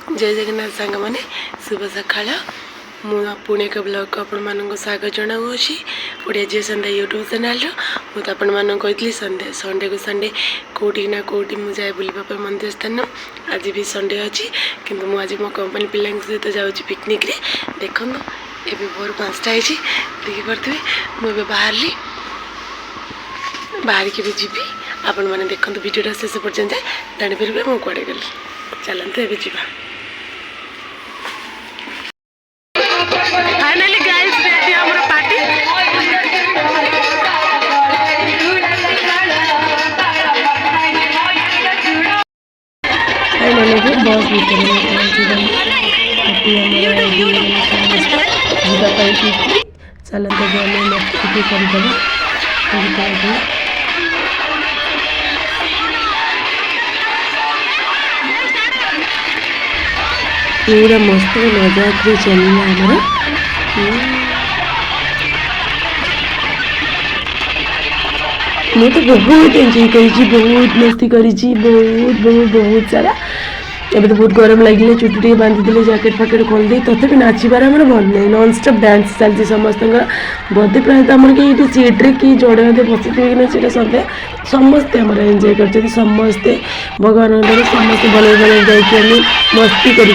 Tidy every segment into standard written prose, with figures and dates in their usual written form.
जय जगन्नाथ सांग मैंने शुभ सकाळ पुणी एक ब्लॉग को आपण मानक स्वागत जनाऊँगी ओडिया जी संडे यूट्यूब चैनल मुझे आपण मानक कही संडे संडे को संडे कौटी ना कौटी मुझे बुलापी मंदिर स्थान आज भी संडे अच्छी किंतु मुझे मो कंपनी पिला सहित जाऊँगी पिकनिक रे देखो ये भोर 5टा देखिपे मुझे बाहरली बाहरिकी भी जी आपण मैंने देखो वीडियो शेष पर्यटन जाए जापर मुझे कड़े गली चलते ए जा फाइनली गाइस रेडी हमर पार्टी फाइनली बस चलते पूरा मस्त मजाक चलना हमारा मैं तो बहुत एंजॉय करी बहुत मस्ती करी बहुत बहुत बहुत सारा एवं तो बहुत गरम लगे चुटी टे बांधीदे जैकेट फाकेट खोलदे तथापि नाचबार आम भल नहीं नॉन स्टॉप डांस चलती समस्त बोधे प्रायतः आम कि सीट्रे कि जोड़े बसी कि सधे समस्ते आम एंजॉय कर समस्ते भगवान समस्ते भल भल जाइए मस्ती कर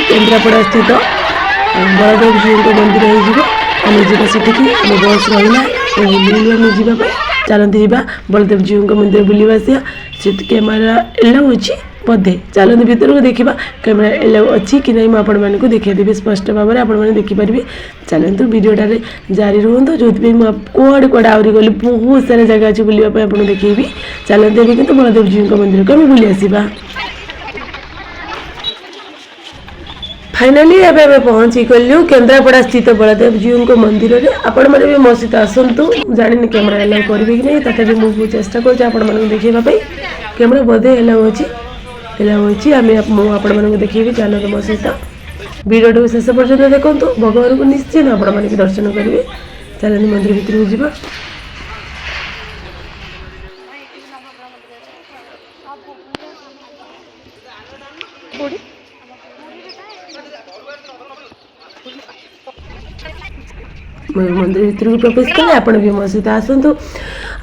केन्द्रापड़ा स्थित बलदेव जी मंदिर होम जा सेठिकी आम बस रहा जावाई चलते जा बलदेव जी मंदिर बुलवा सी कैमेरा एलाउ अच्छी बोधे चलते भीतर को देखा कैमेरा एलाउ अच्छी कि नहीं मुझे को देखेदेवी स्पष्ट भाव में आपने देखिपारे चलते वीडियोटा जारी रुहतु जो कौड़े कौड़े आहरी गली बहुत सारा जगह अच्छी बुलापी आपको देखी चलते भी कि बलदेव जी मंदिर को आम बुली आसवा फाइनाली एवं पहुँची गलु केन्द्रापड़ा स्थित बलदेव जी मंदिर में आपण मैंने भी मो सहित आसतु जानी कैमेरा एलाउ करेंगे कि नहीं तथा मुझे चेष्टा कर देखापी कैमेरा बोधे एलाउ अच्छी आम आपको देखेबी चलते मो सहित वीडियो शेष पर्यटन देखूँ भगवान को निश्चित आपण मैंने दर्शन करेंगे चलते मंदिर भितर को जीवा मंदिर भीतर को प्रवेश कले आप मो सहित आसतु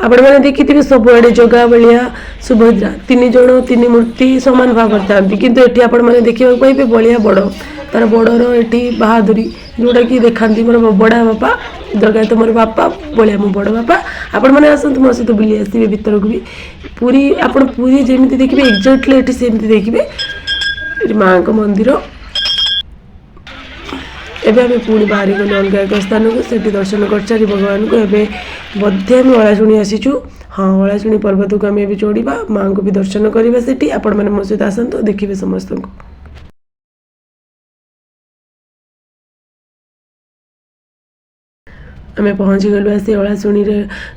आपण मैंने देखिए सबुआड़े जगह भाया सुभद्रा तीन जन तीन मूर्ति सामान भाव था किंतु ये आपण मैंने देखा पाइबे बलिया बड़ तार बड़र ये बहादुरी जोटा कि देखा मोर बड़ा बापा जगह मोर बापा बलिया मो बड़ बापा आपण मैंने आसतु मो सहित बुली आसवे भीतर को भी पूरी आप पूरी जमी देखिए एक्जाक्टली ये सेमती देखिए माँ को मंदिर एवं आम पुणी बाहरी गलु अलग एक स्थान को सेठी दर्शन कर सारी भगवान को एवं बोधे आम ओलाशुणी आसीचु हाँ ओलाशुणी पर्वत को आम चढ़ा माँ को भी दर्शन करवा सेठी आपण मैंने मो सहित आसतु देखिए समस्त को आम पहुँची गलु आसी ओलाशुणी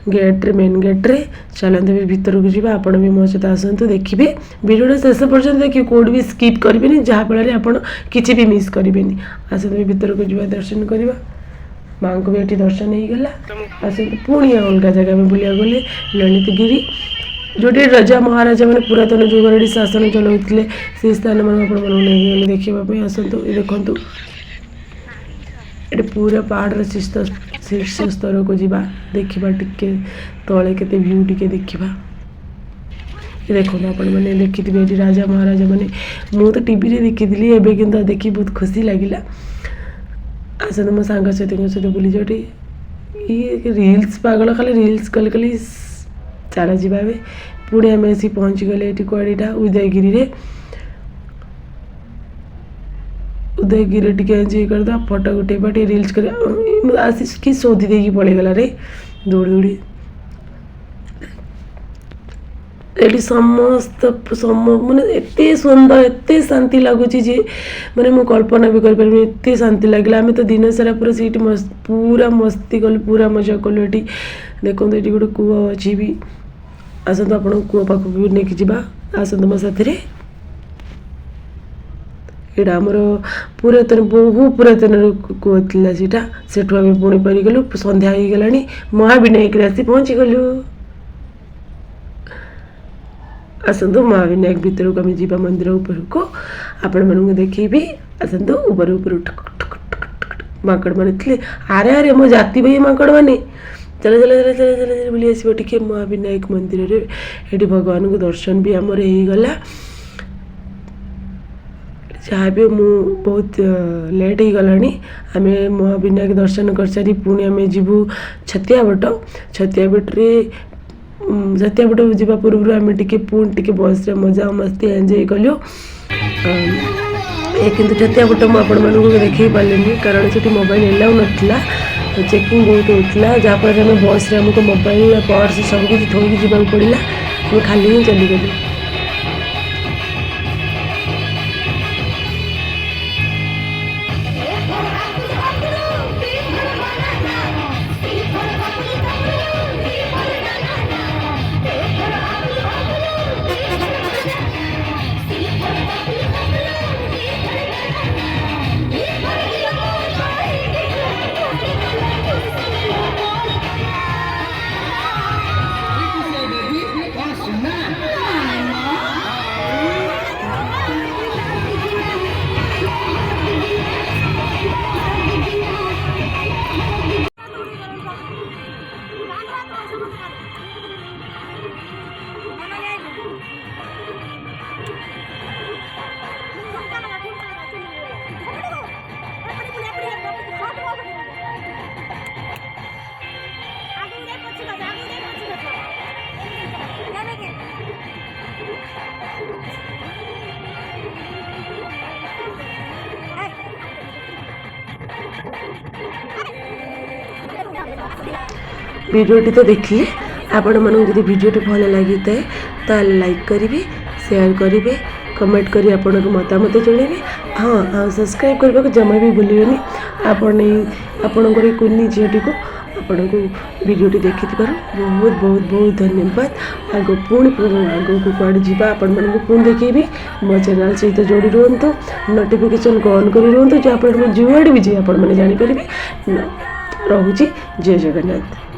गेट्रे मेन गेट्रे चलते भी भीतर को जी आप मो सहित आसतु देखिए वीडियो शेष पर्यटन देखिए कौट भी स्किप करेंगे जहाँफल आप किसी भी मिस करेंगे आसतु भी भीतर को जी दर्शन करवा माँ को भी ये दर्शन हो गला आसतु पुणी अलग जगह में बुलिया गले ललितगिरी जोटी राजा महाराजा मैंने पुरातन जुग शासन चलाऊे से स्थान में आपने देखापी आसतु देखु ये पूरा पहाड़ शीर्ष स्तर को जीवा देखा टिके तले के व्यू टिके देखा देखो आपण मैंने देखी ये राजा महाराजा मैंने मु तो टीवी रे देखी एवं कि देखी बहुत खुशी लगिला आसते मो सांग सहित बुली जोटी ये रील्स पागल खाली रील्स कल कल चला जा पुणी आम आसी पहुँची गले ये कड़ीटा उदयगिरी रे उदयगिरी टिके एंजॉय करदा फोटो उठेबा टे रील्स कर आशीष की शोधी देकी पड़ेगला रे दौड़ी दौड़ी ये समस्त मैंने एत सुंदर एत शांति लगुच मैंने मुझे कल्पना भी कर एत शांति लगे आम तो दिन सारा पूरा सीट पूरा मस्ती कलु पूरा मजा कलु ये देखो ये गोटे कूआ अच्छी भी आसतु आप कूआ पाख भी नहीं जावा आसतु मो साथी यहाँ आमर पुरातन बहु पुरातन कूआ था सीटा सेठू आम पुणी परिगलु संध्या हो गला महाविनायक आसी पहुँची गलु आसतु महाविनायक भितर को आम जा मंदिर ऊपर को आपण मानक देखी आसतु ऊपर ऊपर माकड़ मैंने थे आरे आरे मो जाति भाई माकड़ मैंने चले चले चले चले चले चले बुली आसो टे महाविनायक मंदिर ये भगवान को दर्शन भी आमर हो गला जहाँ भी मु बहुत लेट हो गला आम महाविनायक दर्शन कर सारी पुणी आम जीवु छतिया बट्रे जावा पूर्व आम टे पुणी टे बस मजा मस्ती एंजॉय कलु किंतु छतिया बट मुझे देखे पारे कारण से मोबाइल एलाउ नाला चेकिंग बहुत होता जहाँफल आम बस आमको मोबाइल पर्स सब कुछ थोड़ी जावाक पड़ा आम खाली ही चलीगलु वीडियोटी तो देखिए आपण मानक जब वीडियोटी भल लगी था लाइक करेंगे शेयर करेंगे कमेंट करी आपण मतामत जनइबे हाँ सब्सक्राइब करने को जमा भी भूलें आपणकर कुनी झीटी को आपण को वीडियोटी देखी बहुत बहुत बहुत धन्यवाद आग पुणी आग को कड़े जावा आपण मानक पुणी देखी मो चैनल सहित जोड़ी रुहतु नोटिफिकेशन को ऑन कर रुहतु जहाँफल जुआड़े भी जी आप जापर रोचे जय जगन्नाथ।